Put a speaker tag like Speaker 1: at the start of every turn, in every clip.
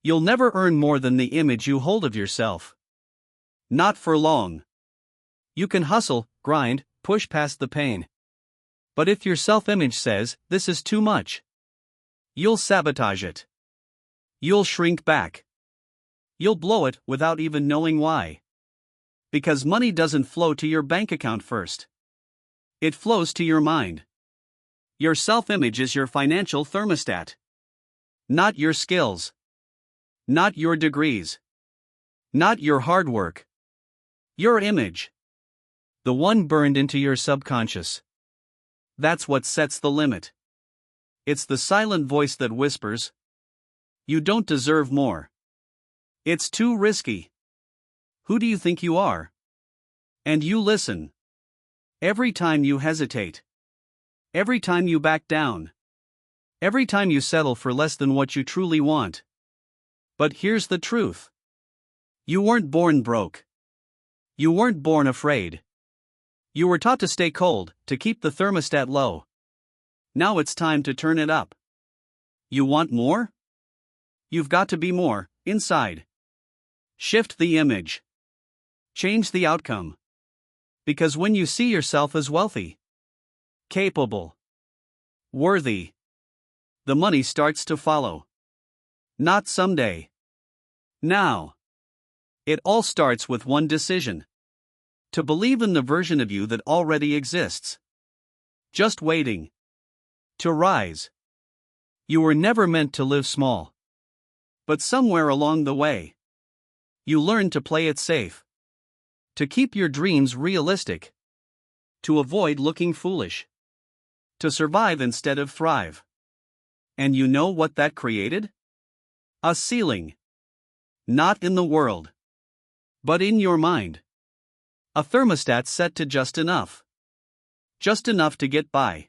Speaker 1: You'll never earn more than the image you hold of yourself. Not for long. You can hustle, grind, push past the pain. But if your self-image says, "This is too much," you'll sabotage it. You'll shrink back. You'll blow it without even knowing why. Because money doesn't flow to your bank account first. It flows to your mind. Your self-image is your financial thermostat. Not your skills. Not your degrees. Not your hard work. Your image. The one burned into your subconscious. That's what sets the limit. It's the silent voice that whispers, "You don't deserve more. It's too risky. Who do you think you are?" And you listen. Every time you hesitate. Every time you back down. Every time you settle for less than what you truly want. But here's the truth. You weren't born broke. You weren't born afraid. You were taught to stay cold, to keep the thermostat low. Now it's time to turn it up. You want more? You've got to be more, inside. Shift the image. Change the outcome. Because when you see yourself as wealthy, capable, worthy, the money starts to follow. Not someday. Now. It all starts with one decision. To believe in the version of you that already exists. Just waiting. To rise. You were never meant to live small. But somewhere along the way, you learned to play it safe. To keep your dreams realistic. To avoid looking foolish. To survive instead of thrive. And you know what that created? A ceiling. Not in the world, but in your mind. A thermostat set to just enough. Just enough to get by.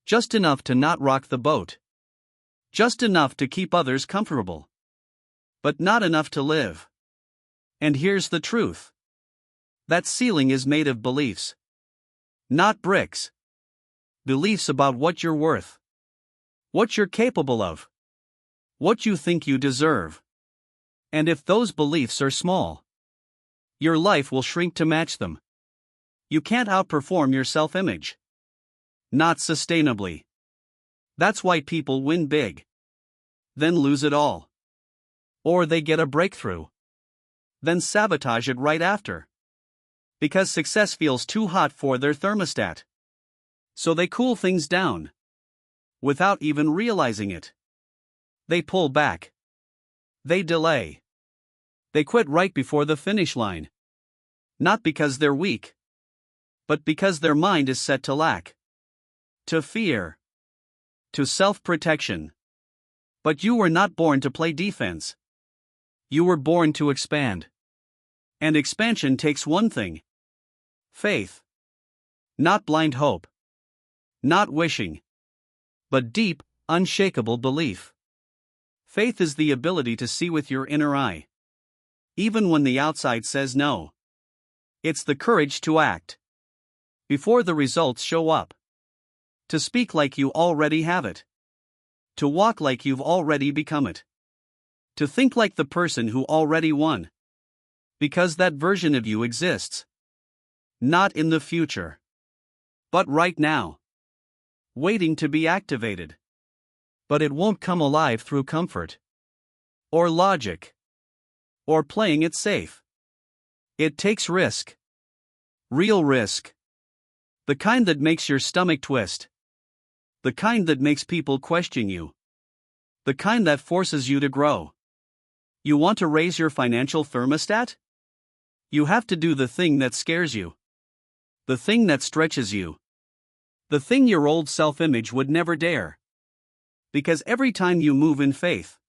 Speaker 1: Just enough to not rock the boat. Just enough to keep others comfortable. But not enough to live. And here's the truth. That ceiling is made of beliefs. Not bricks. Beliefs about what you're worth. What you're capable of. What you think you deserve. And if those beliefs are small, your life will shrink to match them. You can't outperform your self-image. Not sustainably. That's why people win big. Then lose it all. Or they get a breakthrough. Then sabotage it right after. Because success feels too hot for their thermostat. So they cool things down. Without even realizing it. They pull back. They delay. They quit right before the finish line. Not because they're weak. But because their mind is set to lack. To fear. To self-protection. But you were not born to play defense. You were born to expand. And expansion takes one thing. Faith. Not blind hope. Not wishing. But deep, unshakable belief. Faith is the ability to see with your inner eye. Even when the outside says no. It's the courage to act. Before the results show up. To speak like you already have it. To walk like you've already become it. To think like the person who already won. Because that version of you exists. Not in the future. But right now. Waiting to be activated. But it won't come alive through comfort. Or logic. Or playing it safe. It takes risk. Real risk. The kind that makes your stomach twist. The kind that makes people question you. The kind that forces you to grow. You want to raise your financial thermostat? You have to do the thing that scares you. The thing that stretches you. The thing your old self-image would never dare. Because every time you move in faith,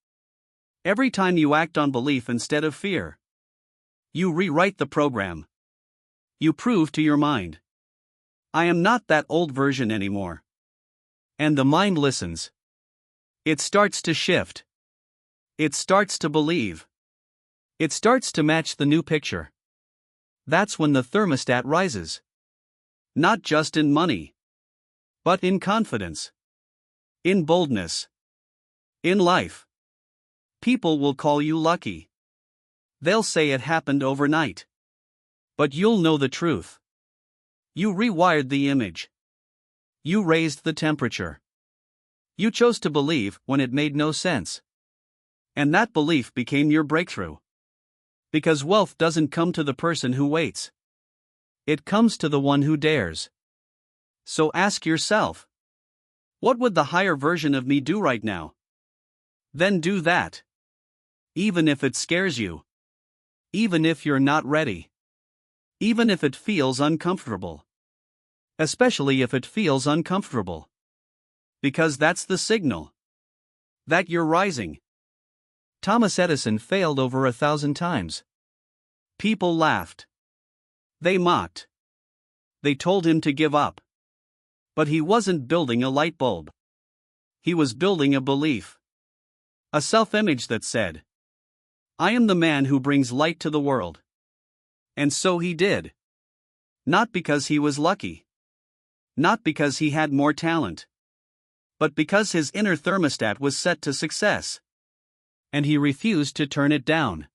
Speaker 1: every time you act on belief instead of fear, you rewrite the program. You prove to your mind, I am not that old version anymore. And the mind listens. It starts to shift. It starts to believe. It starts to match the new picture. That's when the thermostat rises. Not just in money, but in confidence. In boldness. In life. People will call you lucky. They'll say it happened overnight. But you'll know the truth. You rewired the image. You raised the temperature. You chose to believe when it made no sense. And that belief became your breakthrough. Because wealth doesn't come to the person who waits. It comes to the one who dares. So ask yourself, what would the higher version of me do right now? Then do that. Even if it scares you. Even if you're not ready. Even if it feels uncomfortable. Especially if it feels uncomfortable. Because that's the signal that you're rising. Thomas Edison failed over 1,000 times. People laughed. They mocked. They told him to give up. But he wasn't building a light bulb. He was building a belief. A self-image that said, I am the man who brings light to the world. And so he did. Not because he was lucky. Not because he had more talent. But because his inner thermostat was set to success. And he refused to turn it down.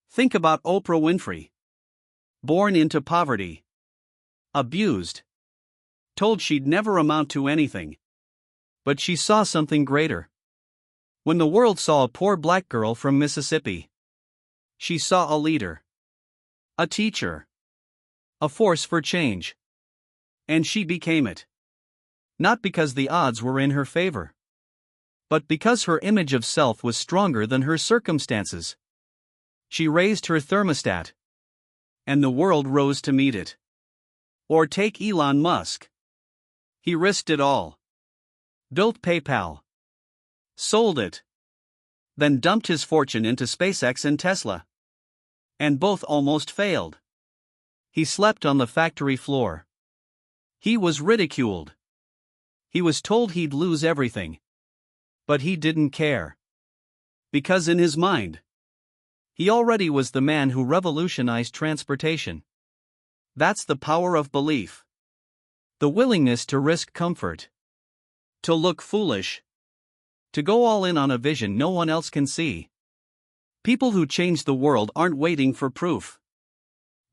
Speaker 1: Think about Oprah Winfrey. Born into poverty. Abused. Told she'd never amount to anything. But she saw something greater. When the world saw a poor black girl from Mississippi, she saw a leader. A teacher. A force for change. And she became it. Not because the odds were in her favor. But because her image of self was stronger than her circumstances. She raised her thermostat. And the world rose to meet it. Or take Elon Musk. He risked it all. Built PayPal. Sold it. Then dumped his fortune into SpaceX and Tesla. And both almost failed. He slept on the factory floor. He was ridiculed. He was told he'd lose everything. But he didn't care. Because in his mind, he already was the man who revolutionized transportation. That's the power of belief. The willingness to risk comfort. To look foolish. To go all in on a vision no one else can see. People who change the world aren't waiting for proof.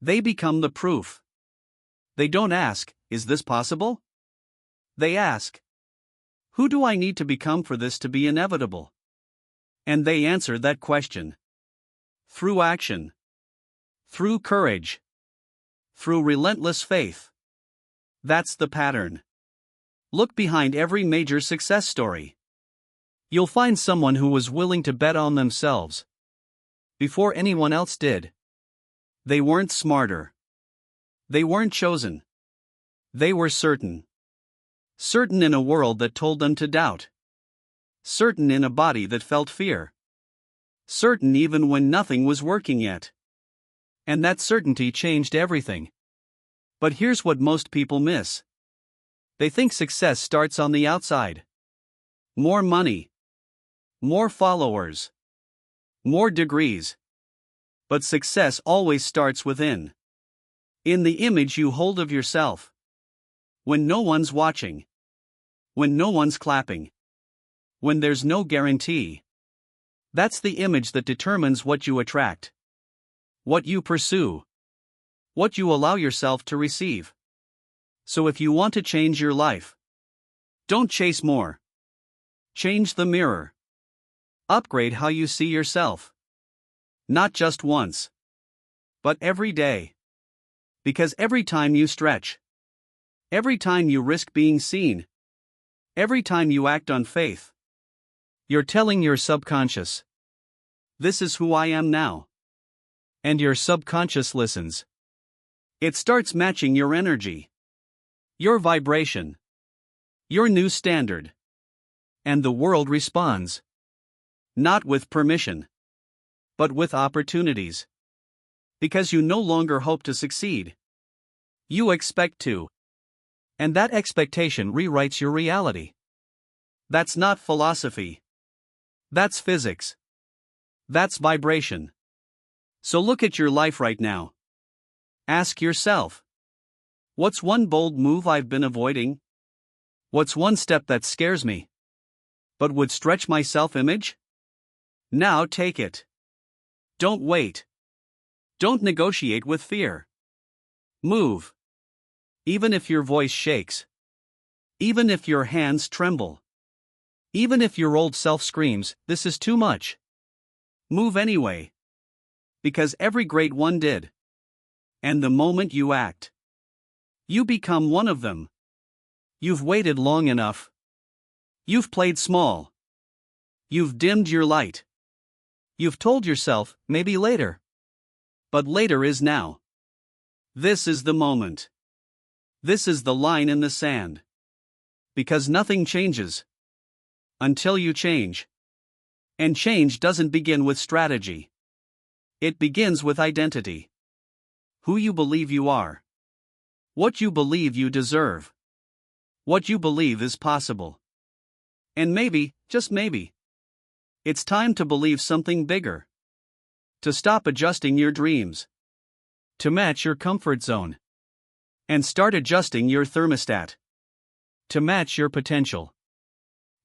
Speaker 1: They become the proof. They don't ask, is this possible? They ask, who do I need to become for this to be inevitable? And they answer that question. Through action. Through courage. Through relentless faith. That's the pattern. Look behind every major success story. You'll find someone who was willing to bet on themselves. Before anyone else did. They weren't smarter. They weren't chosen. They were certain. Certain in a world that told them to doubt. Certain in a body that felt fear. Certain even when nothing was working yet. And that certainty changed everything. But here's what most people miss. They think success starts on the outside. More money. More followers. More degrees. But success always starts within. In the image you hold of yourself. When no one's watching. When no one's clapping. When there's no guarantee. That's the image that determines what you attract. What you pursue. What you allow yourself to receive. So if you want to change your life, don't chase more. Change the mirror. Upgrade how you see yourself. Not just once, but every day. Because every time you stretch, every time you risk being seen, every time you act on faith, you're telling your subconscious, this is who I am now. And your subconscious listens. It starts matching your energy, your vibration, your new standard. And the world responds. Not with permission, but with opportunities. Because you no longer hope to succeed. You expect to. And that expectation rewrites your reality. That's not philosophy. That's physics. That's vibration. So look at your life right now. Ask yourself. What's one bold move I've been avoiding? What's one step that scares me, but would stretch my self-image? Now take it. Don't wait. Don't negotiate with fear. Move. Even if your voice shakes. Even if your hands tremble. Even if your old self screams, "This is too much." Move anyway. Because every great one did. And the moment you act, you become one of them. You've waited long enough. You've played small. You've dimmed your light. You've told yourself, maybe later. But later is now. This is the moment. This is the line in the sand. Because nothing changes until you change. And change doesn't begin with strategy. It begins with identity. Who you believe you are. What you believe you deserve. What you believe is possible. And maybe, just maybe, it's time to believe something bigger. To stop adjusting your dreams. To match your comfort zone. And start adjusting your thermostat. To match your potential.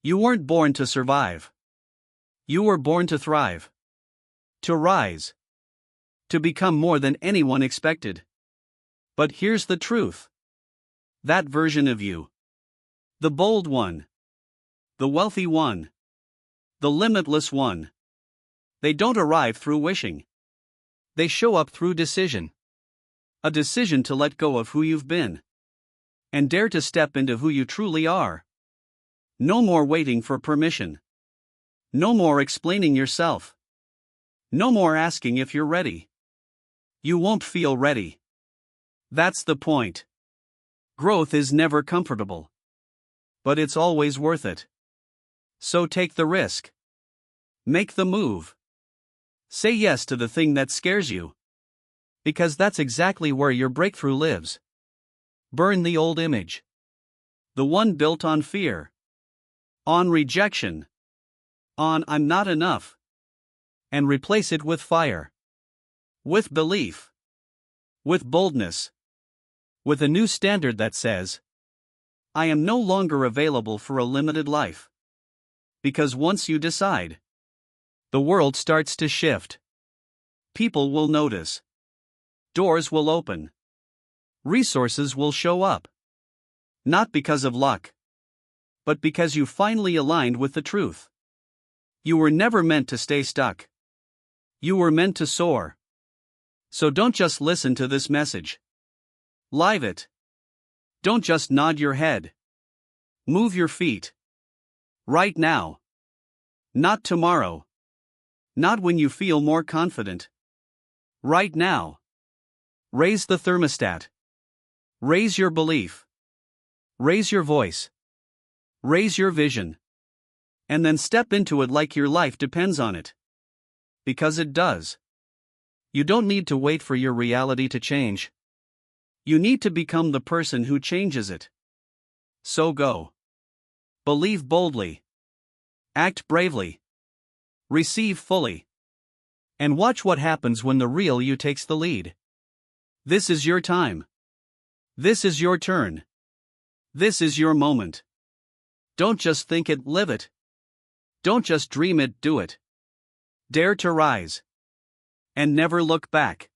Speaker 1: You weren't born to survive. You were born to thrive. To rise. To become more than anyone expected. But here's the truth. That version of you. The bold one. The wealthy one. The limitless one. They don't arrive through wishing. They show up through decision. A decision to let go of who you've been. And dare to step into who you truly are. No more waiting for permission. No more explaining yourself. No more asking if you're ready. You won't feel ready. That's the point. Growth is never comfortable. But it's always worth it. So take the risk. Make the move. Say yes to the thing that scares you. Because that's exactly where your breakthrough lives. Burn the old image. The one built on fear. On rejection. On "I'm not enough." And replace it with fire. With belief. With boldness. With a new standard that says, I am no longer available for a limited life. Because once you decide, the world starts to shift. People will notice. Doors will open. Resources will show up. Not because of luck, but because you finally aligned with the truth. You were never meant to stay stuck. You were meant to soar. So don't just listen to this message. Live it. Don't just nod your head. Move your feet. Right now. Not tomorrow. Not when you feel more confident. Right now. Raise the thermostat. Raise your belief. Raise your voice. Raise your vision. And then step into it like your life depends on it. Because it does. You don't need to wait for your reality to change. You need to become the person who changes it. So go. Believe boldly. Act bravely. Receive fully. And watch what happens when the real you takes the lead. This is your time. This is your turn. This is your moment. Don't just think it, live it. Don't just dream it, do it. Dare to rise. And never look back.